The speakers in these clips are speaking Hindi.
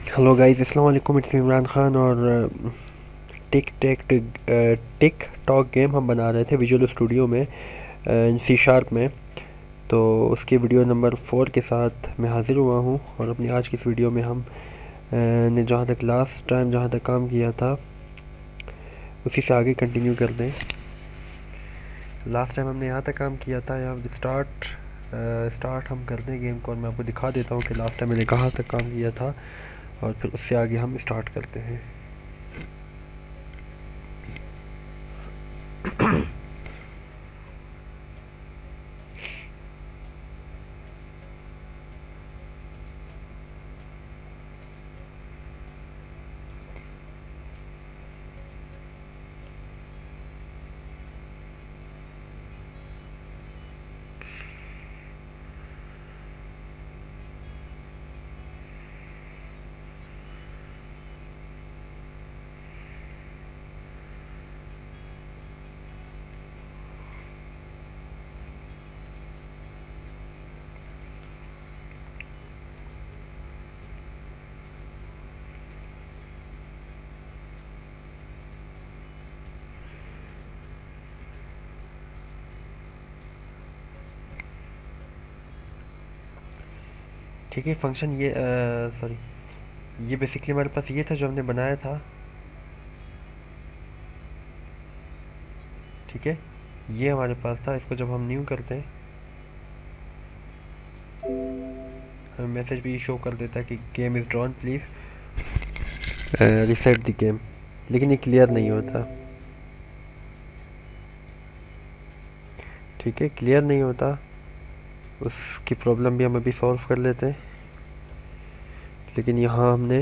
हेलो गाइस, अस्सलाम वालेकुम। इट्स इमरान खान और टिक टेक टिक टॉक गेम हम बना रहे थे विजुअल स्टूडियो में सी शार्प में। तो उसके वीडियो नंबर 4 के साथ मैं हाजिर हुआ हूँ और अपनी आज की इस वीडियो में हम ने जहाँ तक लास्ट टाइम जहाँ तक काम किया था उसी से आगे कंटिन्यू कर दें। लास्ट टाइम हमने यहाँ तक काम किया था। यहाँ स्टार्ट हम कर दें गेम को और मैं आपको दिखा देता हूँ कि लास्ट टाइम मैंने कहाँ तक काम किया था और फिर उससे आगे हम स्टार्ट करते हैं। ठीक है, फंक्शन ये सॉरी, ये बेसिकली हमारे पास ये था जो हमने बनाया था। ठीक है, ये हमारे पास था। इसको जब हम न्यू करते हैं हमें मैसेज भी शो कर देता है कि game is drawn, please reset the game. लेकिन ये क्लियर नहीं होता। ठीक है, क्लियर नहीं होता। उसकी प्रॉब्लम भी हम अभी सॉल्व कर लेते हैं। लेकिन यहाँ हमने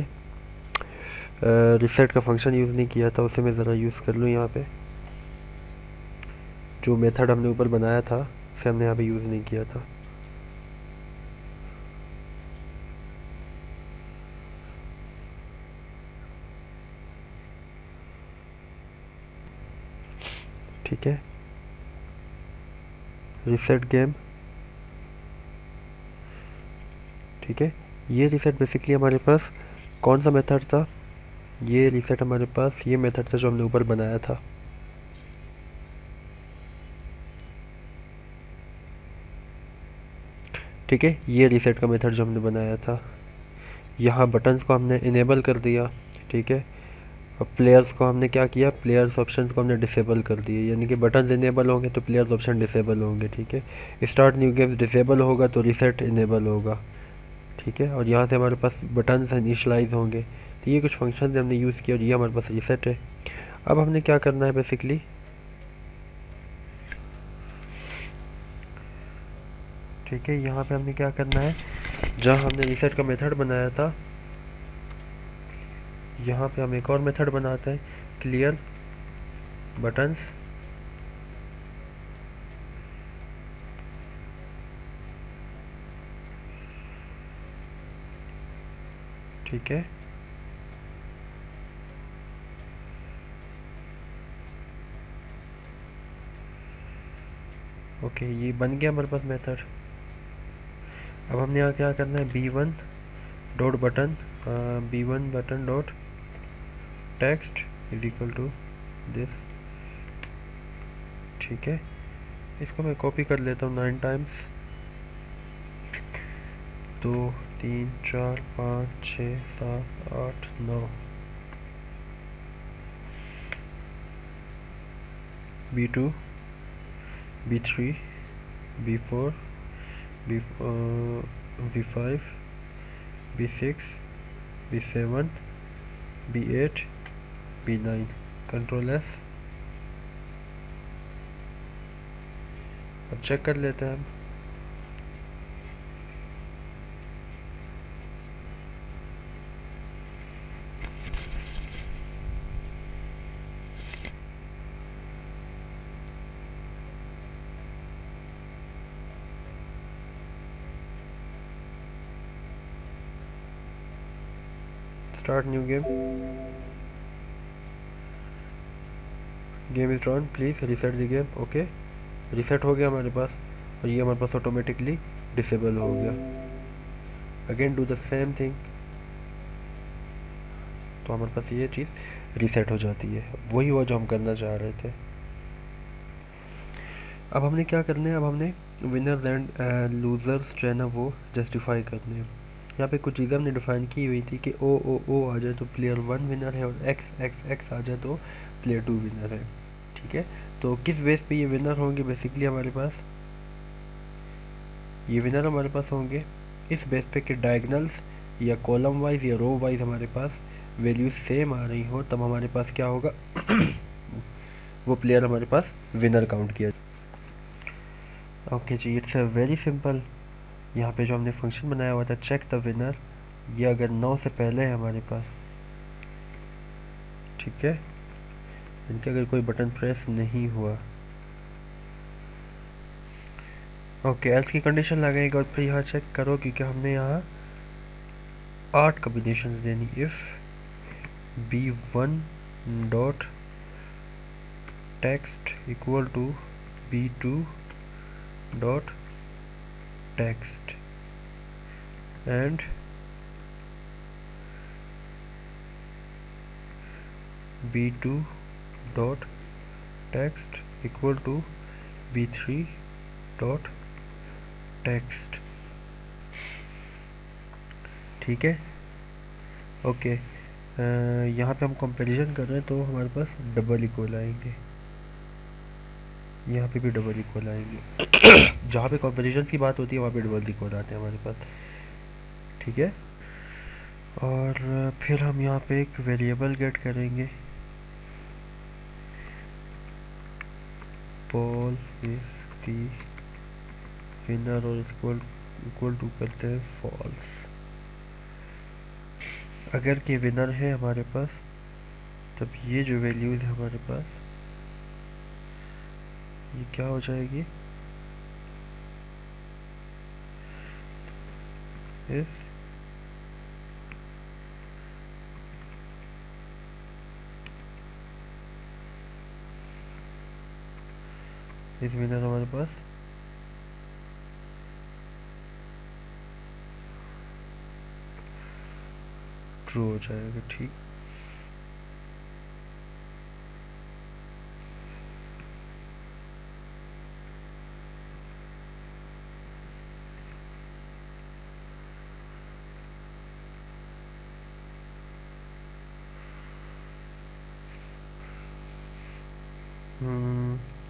रिसेट का फंक्शन यूज़ नहीं किया था, उसे मैं ज़रा यूज़ कर लूँ। यहाँ पे जो मेथड हमने ऊपर बनाया था उसे हमने यहाँ पे यूज़ नहीं किया था। ठीक है, रिसेट गेम। ठीक है, ये रिसेट बेसिकली हमारे पास कौन सा मेथड था? ये रिसेट हमारे पास ये मेथड था जो हमने ऊपर बनाया था। ठीक है, ये रीसेट का मेथड जो हमने बनाया था। यहाँ बटन्स को हमने इनेबल कर दिया। ठीक है, अब प्लेयर्स को हमने क्या किया, प्लेयर्स ऑप्शंस को हमने डिसेबल कर दिए, यानी कि बटन्स इनेबल होंगे तो प्लेयर्स ऑप्शन डिसेबल होंगे। ठीक है, स्टार्ट न्यू गेम्स डिसेबल होगा तो रीसेट इनेबल होगा। ठीक है, और यहाँ से हमारे पास बटन्स इनिशलाइज होंगे। तो ये कुछ फंक्शन हमने यूज़ किया और ये हमारे पास रीसेट है। अब हमने क्या करना है बेसिकली, ठीक है, यहाँ पे हमने क्या करना है, जहाँ हमने रीसेट का मेथड बनाया था यहाँ पे हम एक और मेथड बनाते हैं, क्लियर बटन्स। ठीक है, ओके, ये बन गया हमारे पास मेथड। अब हमने यहाँ क्या करना है, b1 dot button, b1 button dot text is equal to this. ठीक है, इसको मैं कॉपी कर लेता हूँ 9 times. 2 3 4 5 6 7 8 9। b2 b3 b4 b5 b6 b7 b8 b9। Control S. अब चेक कर लेते हैं हम। Start new game, game is drawn, please reset the game. Okay, reset हो गया हमारे पास और ये हमारे पास ऑटोमेटिकली डिसेबल हो गया। Again do the same thing. तो हमारे पास ये चीज़ रीसेट हो जाती है। वही हुआ जो हम करना चाह रहे थे। अब हमने क्या करना है, अब हमने विनर्स एंड लूजर्स जो है ना वो जस्टिफाई करने हैं। यहाँ पे कुछ चीज़ें हमने डिफाइन की हुई थी कि ओ आ जाए तो प्लेयर 1 विनर है, और एक्स आ जाए तो प्लेयर 2 विनर है। ठीक है, तो किस बेस पे ये विनर होंगे, बेसिकली हमारे पास ये विनर हमारे पास होंगे इस बेस पे कि डायगनल्स या कॉलम वाइज या रो वाइज हमारे पास वैल्यूज सेम आ रही हो, तब हमारे पास क्या होगा वो प्लेयर हमारे पास विनर काउंट किया। ओके जी, इट्स अ वेरी सिंपल। यहाँ पे जो हमने फंक्शन बनाया हुआ था चेक द विनर, ये अगर 9 से पहले है हमारे पास, ठीक है, इनके अगर कोई बटन प्रेस नहीं हुआ, ओके, एल्स की कंडीशन लगाएगा और फिर यहाँ चेक करो क्योंकि हमने यहाँ 8 कॉम्बिनेशन देनी। If b1 dot text equal to b2 dot text and b2 dot text equal to b3 dot text. ठीक है, ओके। यहाँ पे हम कंपैरिजन कर रहे हैं तो हमारे पास डबल इक्वल आएंगे, यहाँ पे भी डबल इक्वल आएंगे जहाँ पे कंपैरिजन की बात होती है वहाँ पे डबल इक्वल आते हैं हमारे पास। ठीक है, और फिर हम यहाँ पे एक वेरिएबल गेट करेंगे, पॉल इज दी विनर, और इक्वल टू करते हैं फॉल्स। अगर के विनर है हमारे पास तब ये जो वैल्यूज है हमारे पास ये क्या हो जाएगी, इस विनर हमारे पास ट्रू हो जाएगा। ठीक,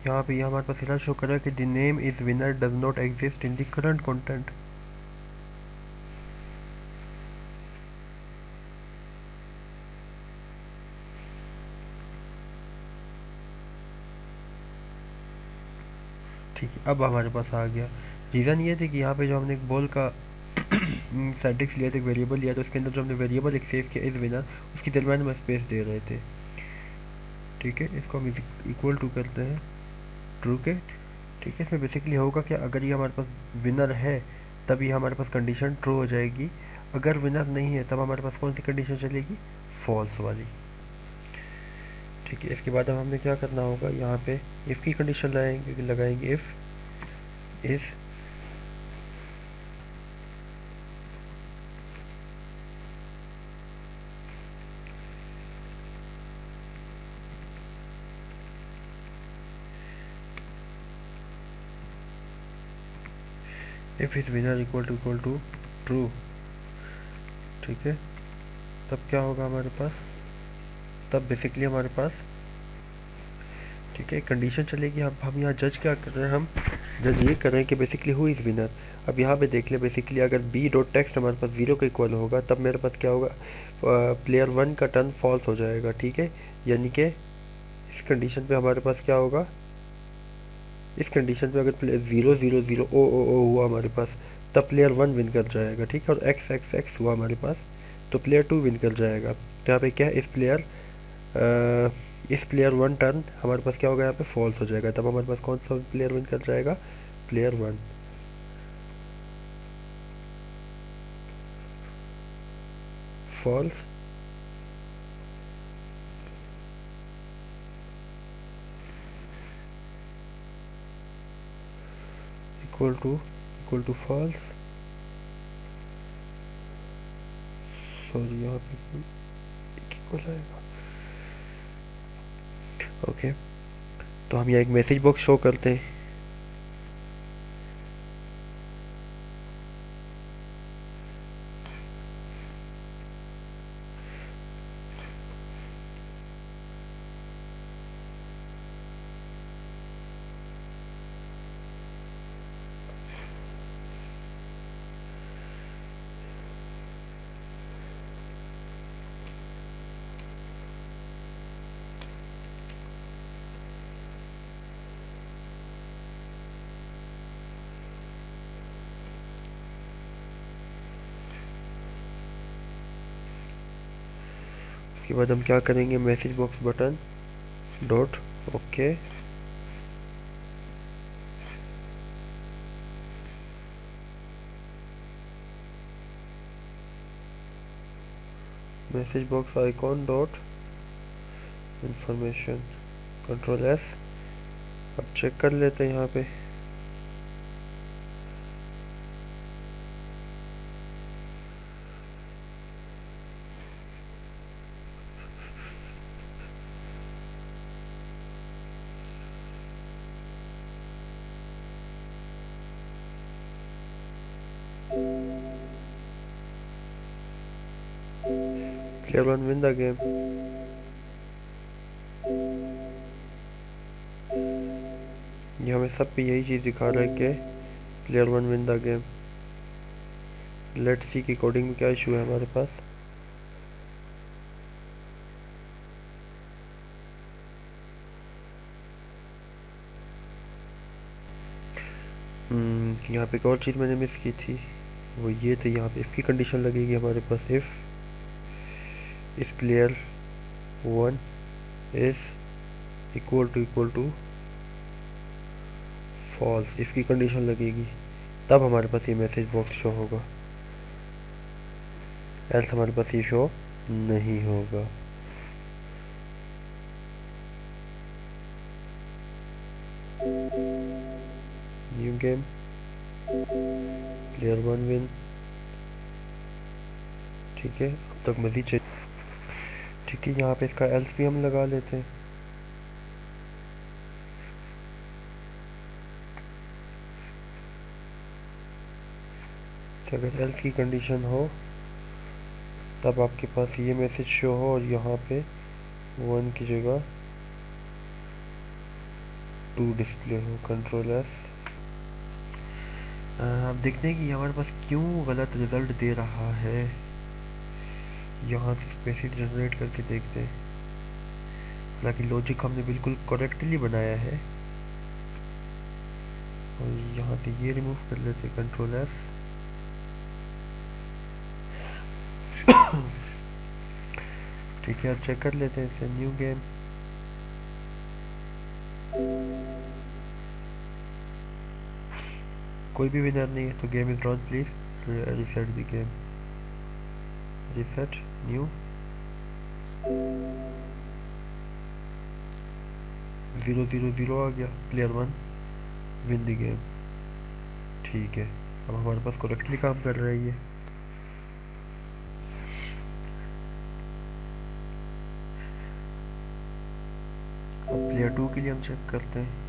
यहाँ पे हमारे पास एरर शो कर रहा है कि the name is winner does not exist in the current content. ठीक है, अब हमारे पास आ गया। रीज़न ये थी कि यहाँ पे जो हमने एक बॉल का स्टैटिक्स लिया था, एक वेरिएबल लिया था, उसके अंदर जो हमने वेरिएबल एक सेव किया इज विनर, उसकी दरम्यान में स्पेस दे रहे थे। ठीक है, इसको हम इक्वल टू करते हैं ट्रू के। ठीक है, इसमें बेसिकली होगा कि अगर ये हमारे पास विनर है तब ये हमारे पास कंडीशन ट्रू हो जाएगी, अगर विनर नहीं है तब हमारे पास कौन सी कंडीशन चलेगी, फॉल्स वाली। ठीक है, इसके बाद अब हमें क्या करना होगा, यहाँ पे इफ़ की कंडीशन लगाएंगे इफ़ इस if is winner equal to true. ठीक है, तब क्या होगा हमारे पास, तब बेसिकली हमारे पास, ठीक है, कंडीशन चलेगी। अब हम यहाँ जज क्या कर रहे हैं, हम जज ये कर रहे हैं कि बेसिकली हु इज़ विनर। अब यहाँ पे देख ले, बेसिकली अगर बी डॉट टेक्स्ट हमारे पास 0 के इक्वल होगा तब मेरे पास क्या होगा, प्लेयर 1 का टर्न फॉल्स हो जाएगा। ठीक है, यानी कि इस कंडीशन पे हमारे पास क्या होगा, इस कंडीशन पे अगर प्लेयर 0 0 0 ओ हुआ हमारे पास तब प्लेयर 1 विन कर जाएगा। ठीक है, और एक्स एक्स एक्स हुआ हमारे पास तो प्लेयर 2 विन कर जाएगा। तो यहाँ पे क्या है, इस प्लेयर 1 टर्न हमारे पास क्या होगा, यहाँ पे फॉल्स हो जाएगा, तब हमारे पास कौन सा प्लेयर विन कर जाएगा, player 1। False equal to false, sorry यहाँ पे बुलाएगा। ओके, तो हम यहाँ एक मैसेज बॉक्स शो करते हैं। उसके बाद हम क्या करेंगे, message box button dot okay, message box icon dot information, control S. अब चेक कर लेते हैं यहाँ पे। Player one win the game. ये हमें सब पे यही चीज़ दिखा रहा है कि player one win the game. Let's see की कोडिंग में क्या इशू है हमारे पास। यहाँ पे एक और चीज़ मैंने मिस की थी, वो ये थी, यहाँ पे इफ़ की कंडीशन लगेगी हमारे पास। इस player one is equal to false, इसकी कंडीशन लगेगी, तब हमारे पास ये मैसेज बॉक्स शो होगा, एल्स हमारे पास ये शो नहीं होगा। New game, player one win. ठीक है, अब तक मज़ीद चाहिए। ठीक है, यहाँ पे इसका एल्स भी हम लगा लेते हैं। तो अगर एल्स की कंडीशन हो तब आपके पास ये मैसेज शो हो और यहाँ पे वन की जगह टू डिस्प्ले हो, कंट्रोल एस। अब देखते हैं कि हमारे पास क्यों गलत रिजल्ट दे रहा है। यहाँ से स्पेसिस जनरेट करके देखते हैं। हालांकि लॉजिक हमने बिल्कुल करेक्टली बनाया है। और यहाँ से ये रिमूव कर लेते, कंट्रोल एस। ठीक है, अब चेक कर लेते हैं इसे। न्यू गेम, कोई भी विनर नहीं है, तो game is drawn. Please reset the game, reset new. 0-0-0 आ गया, player one win the game. ठीक है, अब हमारे पास करेक्टली काम कर रहा है ये। अब प्लेयर टू के लिए हम चेक करते हैं।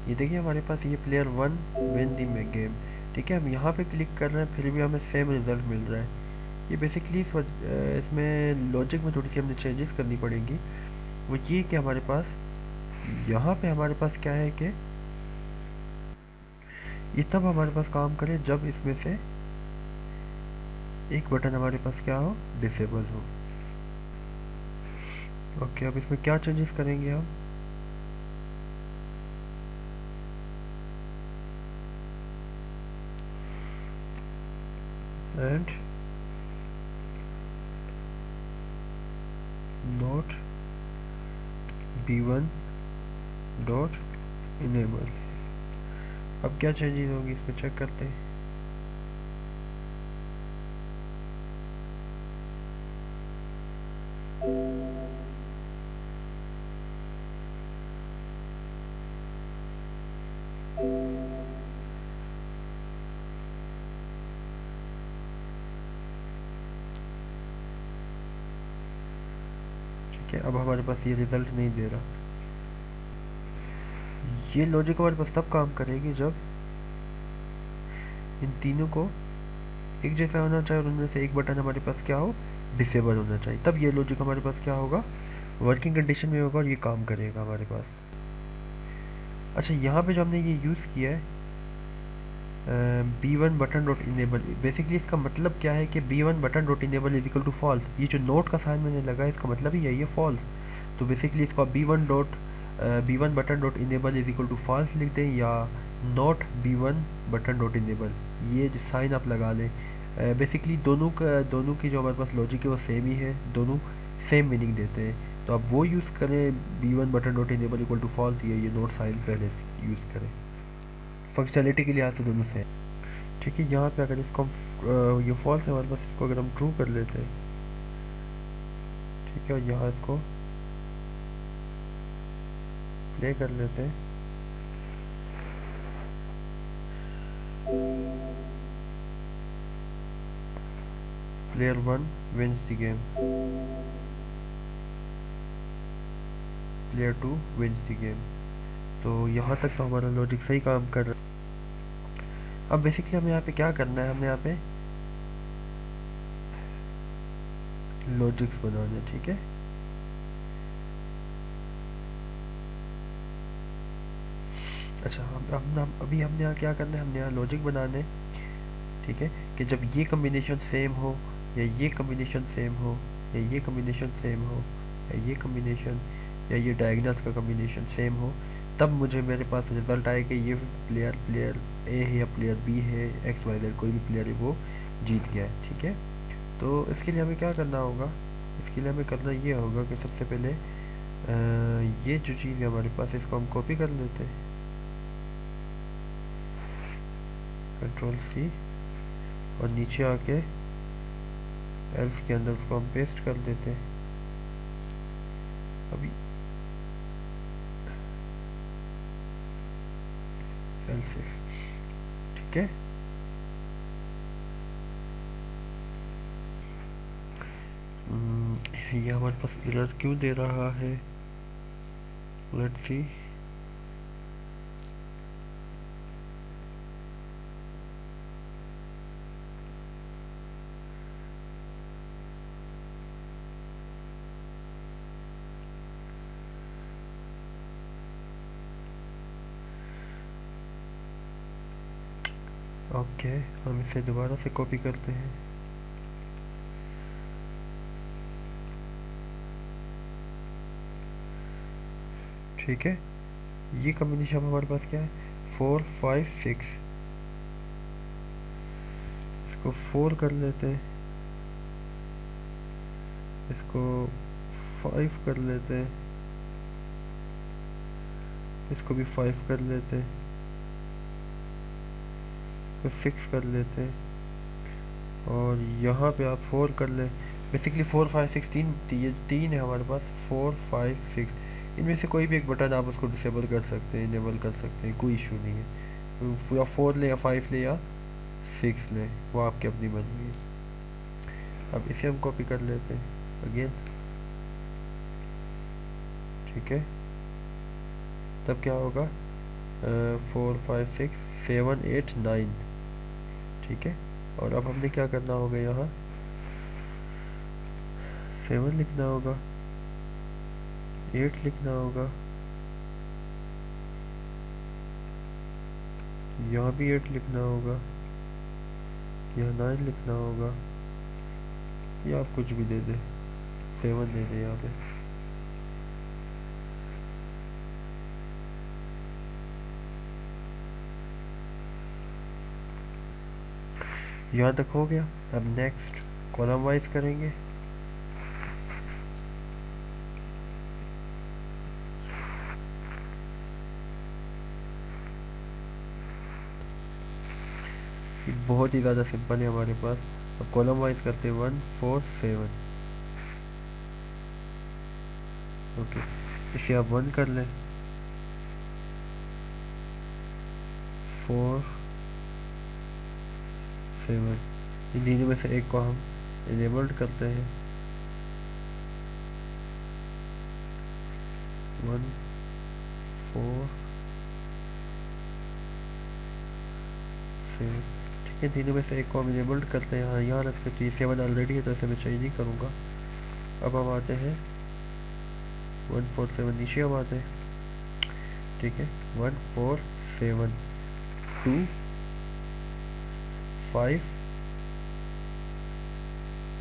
ये देखिए हमारे पास ये प्लेयर वन विन दी में गेम। ठीक है, हम यहाँ पे क्लिक कर रहे हैं, फिर भी हमें सेम रिजल्ट मिल रहा है। ये बेसिकली इसमें लॉजिक में थोड़ी सी हमने चेंजेस करनी पड़ेंगी। वो ये कि हमारे पास यहाँ पे हमारे पास क्या है कि ये तब हमारे पास काम करे जब इसमें से एक बटन हमारे पास क्या हो, डिसेबल हो। ओके, अब इसमें क्या चेंजेस करेंगे हम। And not b1 dot enable. अब क्या चेंजेस होंगी इसमें चेक करते हैं। ठीक है, अब हमारे पास ये रिजल्ट नहीं दे रहा। ये लॉजिक हमारे पास तब काम करेगी जब इन तीनों को एक जैसा होना चाहिए और उनमें से एक बटन हमारे पास क्या हो, डिसेबल होना चाहिए, तब ये लॉजिक हमारे पास क्या होगा, वर्किंग कंडीशन में होगा और ये काम करेगा हमारे पास। अच्छा, यहाँ पे जो हमने ये यूज़ किया है B1 button dot enable, basically इसका मतलब क्या है कि B1 button dot enable is equal to false. ये जो नोट का साइन मैंने लगा इसका मतलब ही यही है, फॉल्स। तो बेसिकली इसको B1 button dot enable is equal to false लिख दें, या not B1 button dot enable, ये जो साइन आप लगा लें। बेसिकली दोनों की जो हमारे पास लॉजिक है वो सेम ही है, दोनों सेम मीनिंग देते हैं। तो आप वो यूज़ करें B1 button dot enable equal to false, ये नोट साइन पहले यूज़ करें। फंक्शनैलिटी के लिहाज से दोनों सेम। ठीक है, यहाँ पे अगर इसको ये फॉल्स है हमारे पास, इसको अगर हम ट्रू कर लेते हैं, ठीक है, और यहाँ इसको प्ले कर लेते हैं, player 1 wins the game, player 2 wins the game. तो यहाँ तक तो हमारा लॉजिक सही काम कर रहा है। अब बेसिकली हमें यहाँ पे क्या करना है, हमें यहाँ पे लॉजिक्स बनाने, ठीक है। अच्छा, अभी हमने यहाँ क्या करना है, हमने यहाँ लॉजिक बनाने, ठीक है, कि जब ये कम्बिनेशन सेम हो, या ये कम्बिनेशन सेम हो, या ये कम्बिनेशन सेम हो, या ये कम्बिनेशन, या ये डायगोनल्स का कम्बिनेशन सेम हो, तब मुझे मेरे पास रिजल्ट आए कि ये प्लेयर ए है या प्लेयर बी है, एक्स वाई जेड कोई भी प्लेयर है वो जीत गया है, ठीक है। तो इसके लिए हमें क्या करना होगा, इसके लिए हमें करना ये होगा कि सबसे पहले ये जो चीज़ है हमारे पास, इसको हम कॉपी कर लेते हैं, कंट्रोल C, और नीचे आके एल्स के अंदर उसको हम पेस्ट कर देते हैं। अभी एल्स, ठीक है। ये हमारे पास एरर क्यों दे रहा है, लेट्स सी। ओके, हम इसे दोबारा से कॉपी करते हैं, ठीक है। ये कम्बिनेशन हमारे पास क्या है, 4 5 6, इसको 4 कर लेते हैं, इसको 5 कर लेते हैं, इसको भी 5 कर लेते हैं, इसको 6 कर लेते हैं, और यहाँ पे आप 4 कर ले। बेसिकली 4 5 6 तीन है हमारे पास, 4 5 6, इनमें से कोई भी एक बटन आप उसको डिसेबल कर सकते हैं, इनेबल कर सकते हैं, कोई इशू नहीं है। या 4 ले, या 5 ले, या 6 ले, वो आपकी अपनी मर्जी है। अब इसे हम कॉपी कर लेते हैं अगेन, ठीक है। तब क्या होगा, 4 5 6 7 8 9, ठीक है। और अब हमने क्या करना होगा, यहाँ 7 लिखना होगा, 8 लिखना होगा, यहाँ भी 8 लिखना होगा, यहाँ 9 लिखना होगा, या आप कुछ भी दे दे, 7 दे दे यहाँ पे। यहाँ तक हो गया। अब नेक्स्ट कॉलम वाइज करेंगे, ये बहुत ही ज़्यादा सिंपल है हमारे पास। अब कॉलम वाइज करते हैं 1 4 7, ओके, इसे आप 1 कर लें, 4 7, इन तीनों में से एक को हम इनेबल्ड करते हैं, 1 4 7। ठीक है, तीनों में से एक को हम इनेबल्ड करते हैं, यहाँ रखते हैं। तो ये 7 ऑलरेडी है तो इसे मैं चेंज नहीं करूँगा। अब हम आते हैं 147, नीचे हम आते हैं। ठीक है, 147 2 5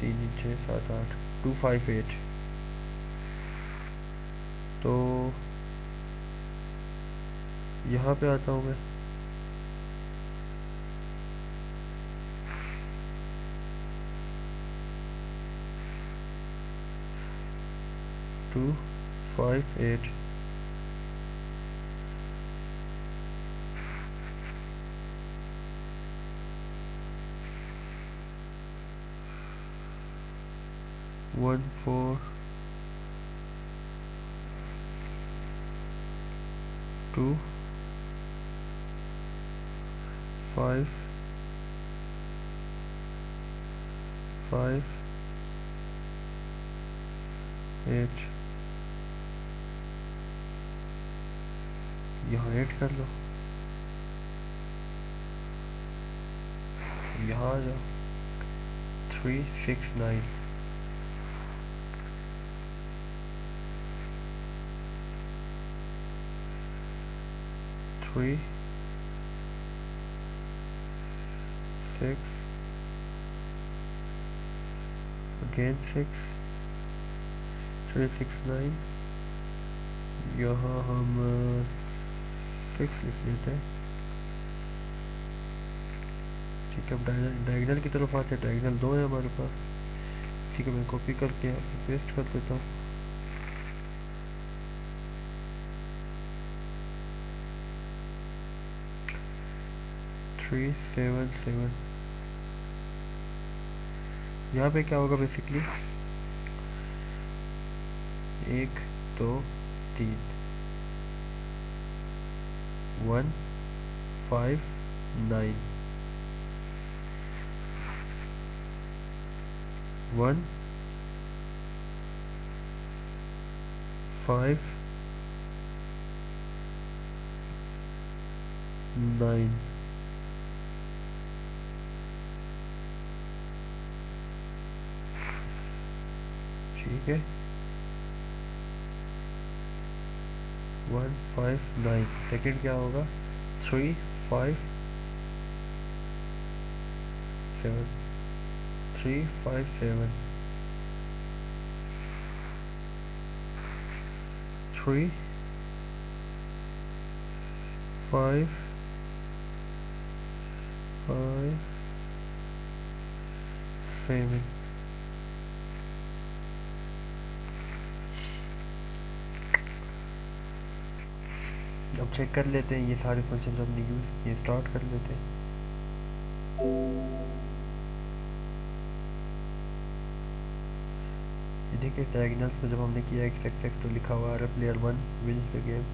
3 6 7 8 258। तो यहाँ पे आता हूँ मैं। टू 5 8 1 4 2 5 5 8। यहाँ 8 कर लो, यहाँ आ जाओ। 3 6 9 3 6 again 6 3 6 9। यहाँ हम 6 लिख लेते हैं। ठीक है, अब डायगोनल की तरफ आते हैं। डायगोनल 2 है हमारे पास, इसी को मैं कॉपी करके यहाँ पे पेस्ट कर देता हूँ। थ्री 7 7। यहाँ पे क्या होगा बेसिकली, 1 2 3 1 5 9 1 5 9। ठीक है, 1 5 9। सेकेंड क्या होगा, 3 5 7 3 5 7 3 5 5 7। अब चेक कर लेते हैं ये सारे फंक्शन हमने यूज़ किए, स्टार्ट कर लेते हैं। ये देखिए डायगोनल्स में जब हमने किया x तो लिखा हुआ आ रहा है प्लेयर 1 विन्स द गेम।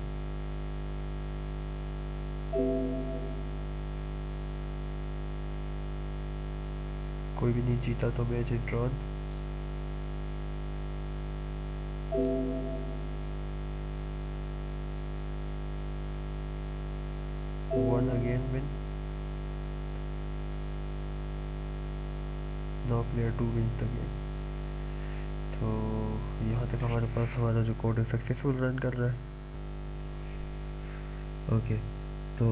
कोई भी नहीं जीता तो match is drawn. One again win. Now player 2 wins the game. तो यहाँ तक हमारे पास हमारा जो कोड है सक्सेसफुल रन कर रहा है। ओके, तो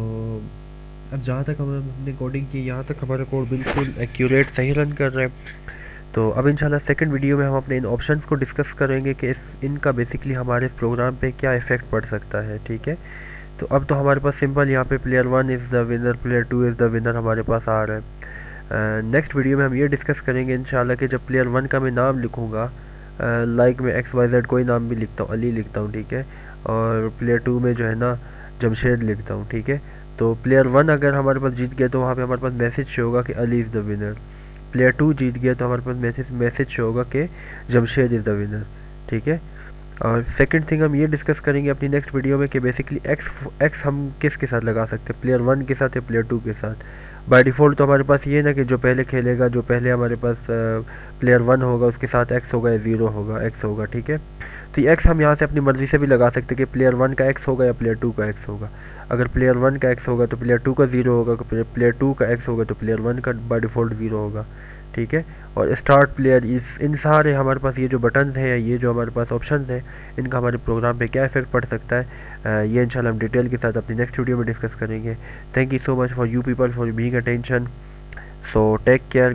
अब जहाँ तक हमने कोडिंग की यहाँ तक हमारा कोड बिल्कुल एक्यूरेट सही रन कर रहा है। तो अब इंशाल्लाह सेकंड वीडियो में हम अपने इन ऑप्शंस को डिस्कस करेंगे कि इनका बेसिकली हमारे इस प्रोग्राम पे क्या इफ़ेक्ट पड़ सकता है। ठीक है, तो अब तो हमारे पास सिंपल यहाँ पे player 1 is the winner, player 2 is the winner हमारे पास आ रहा है। नेक्स्ट वीडियो में हम ये डिस्कस करेंगे इंशाल्लाह कि जब प्लेयर 1 का मैं नाम लिखूँगा, लाइक मैं XYZ कोई नाम भी लिखता हूँ, अली लिखता हूँ, ठीक है, और प्लेयर 2 में जो है ना जमशेद लिखता हूँ। ठीक है, तो प्लेयर 1 अगर हमारे पास जीत गया तो वहाँ पे हमारे पास मैसेज शो होगा कि Ali is the winner. Player 2 जीत गया तो हमारे पास मैसेज शो होगा कि जमशेद इज़ द विनर। ठीक है, और सेकंड थिंग हम ये डिस्कस करेंगे अपनी नेक्स्ट वीडियो में कि बेसिकली एक्स हम किसके साथ लगा सकते हैं, प्लेयर 1 के साथ या प्लेयर 2 के साथ। बाय डिफ़ॉल्ट तो हमारे पास ये ना कि जो पहले खेलेगा, जो पहले हमारे पास प्लेयर 1 होगा उसके साथ एक्स होगा या ज़ीरो होगा, एक्स होगा। ठीक है, तो एक्स हम यहाँ से अपनी मर्ज़ी से भी लगा सकते हैं कि प्लेयर 1 का एक्स होगा या प्लेयर 2 का एक्स होगा। अगर प्लेयर 1 का एक्स होगा तो प्लेयर 2 का 0 होगा, प्लेयर 2 का एक्स होगा तो प्लेयर 1 का बाय डिफ़ॉल्ट 0 होगा। ठीक है, और स्टार्ट प्लेयर, इन सारे हमारे पास ये जो बटन हैं, ये जो हमारे पास ऑप्शन हैं, इनका हमारे प्रोग्राम पे क्या इफेक्ट पड़ सकता है, ये इंशाल्लाह हम डिटेल के साथ अपनी नेक्स्ट वीडियो में डिस्कस करेंगे। Thank you so much for you people for being attention. So take care.